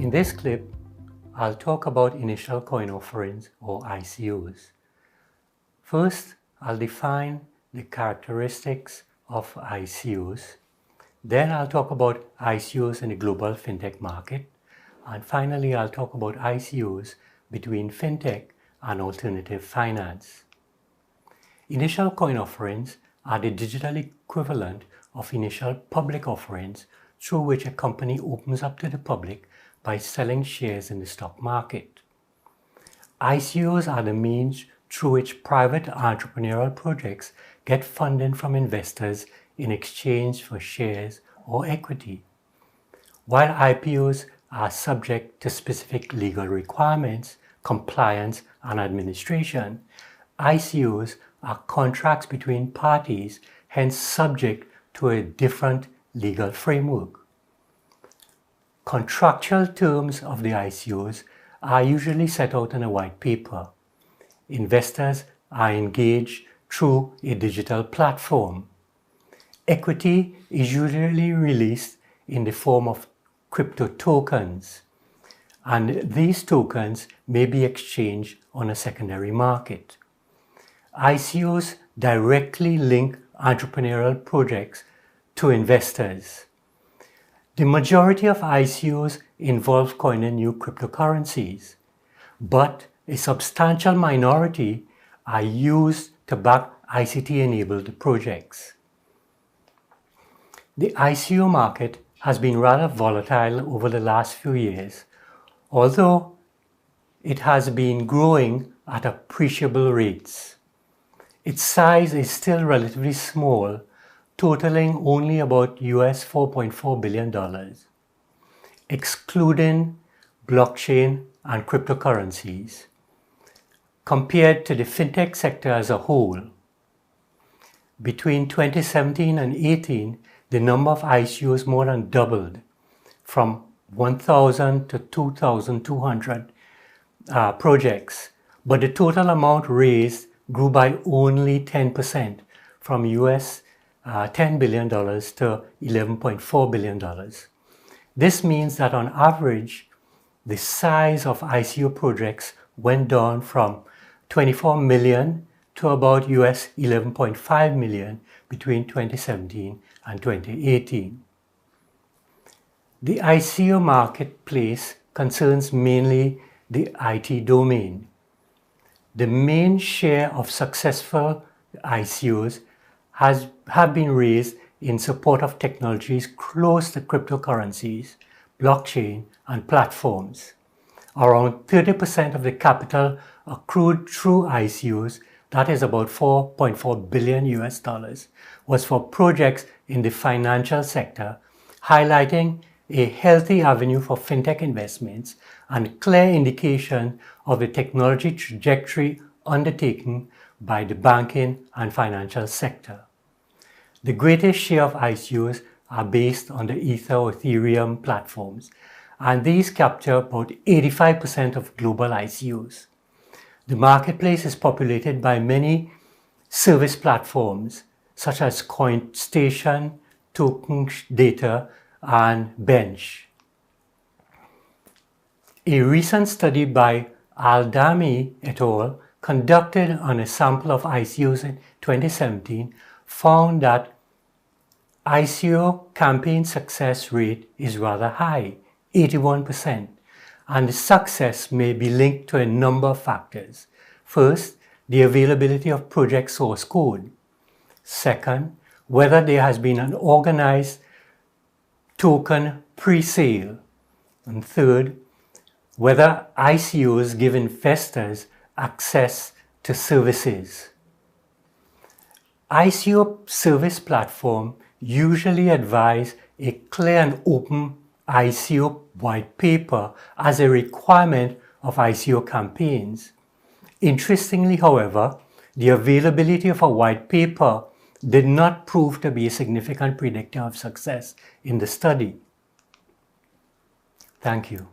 In this clip, I'll talk about initial coin offerings or ICOs. First, I'll define the characteristics of ICOs. Then I'll talk about ICOs in the global fintech market. And finally, I'll talk about ICOs between fintech and alternative finance. Initial coin offerings are the digital equivalent of initial public offerings through which a company opens up to the public by selling shares in the stock market. ICOs are the means through which private entrepreneurial projects get funding from investors in exchange for shares or equity. While IPOs are subject to specific legal requirements, compliance, and administration, ICOs are contracts between parties, hence subject to a different legal framework. Contractual terms of the ICOs are usually set out in a white paper. Investors are engaged through a digital platform. Equity is usually released in the form of crypto tokens, and these tokens may be exchanged on a secondary market. ICOs directly link entrepreneurial projects to investors. The majority of ICOs involve coining new cryptocurrencies, but a substantial minority are used to back ICT-enabled projects. The ICO market has been rather volatile over the last few years, although it has been growing at appreciable rates. Its size is still relatively small, totaling only about US $4.4 billion, excluding blockchain and cryptocurrencies, compared to the fintech sector as a whole. Between 2017 and 2018, the number of ICOs more than doubled, from 1,000 to 2,200 projects, but the total amount raised grew by only 10%, from US $10 billion to $11.4 billion. This means that on average, the size of ICO projects went down from 24 million to about US 11.5 million between 2017 and 2018. The ICO marketplace concerns mainly the IT domain. The main share of successful ICOs have been raised in support of technologies close to cryptocurrencies, blockchain, and platforms. Around 30% of the capital accrued through ICOs, that is about $4.4 billion US dollars, was for projects in the financial sector, highlighting a healthy avenue for fintech investments and a clear indication of the technology trajectory undertaken by the banking and financial sector. The greatest share of ICOs are based on the Ether or Ethereum platforms, and these capture about 85% of global ICOs. The marketplace is populated by many service platforms such as CoinStation, Token Data, and Bench. A recent study by Aldami et al. Conducted on a sample of ICOs in 2017 found that ICO campaign success rate is rather high, 81%, and the success may be linked to a number of factors. First, the availability of project source code. Second, whether there has been an organized token pre-sale. And third, whether ICOs give investors access to services. ICO service platform usually advise a clear and open ICO white paper as a requirement of ICO campaigns. Interestingly, however, the availability of a white paper did not prove to be a significant predictor of success in the study. Thank you.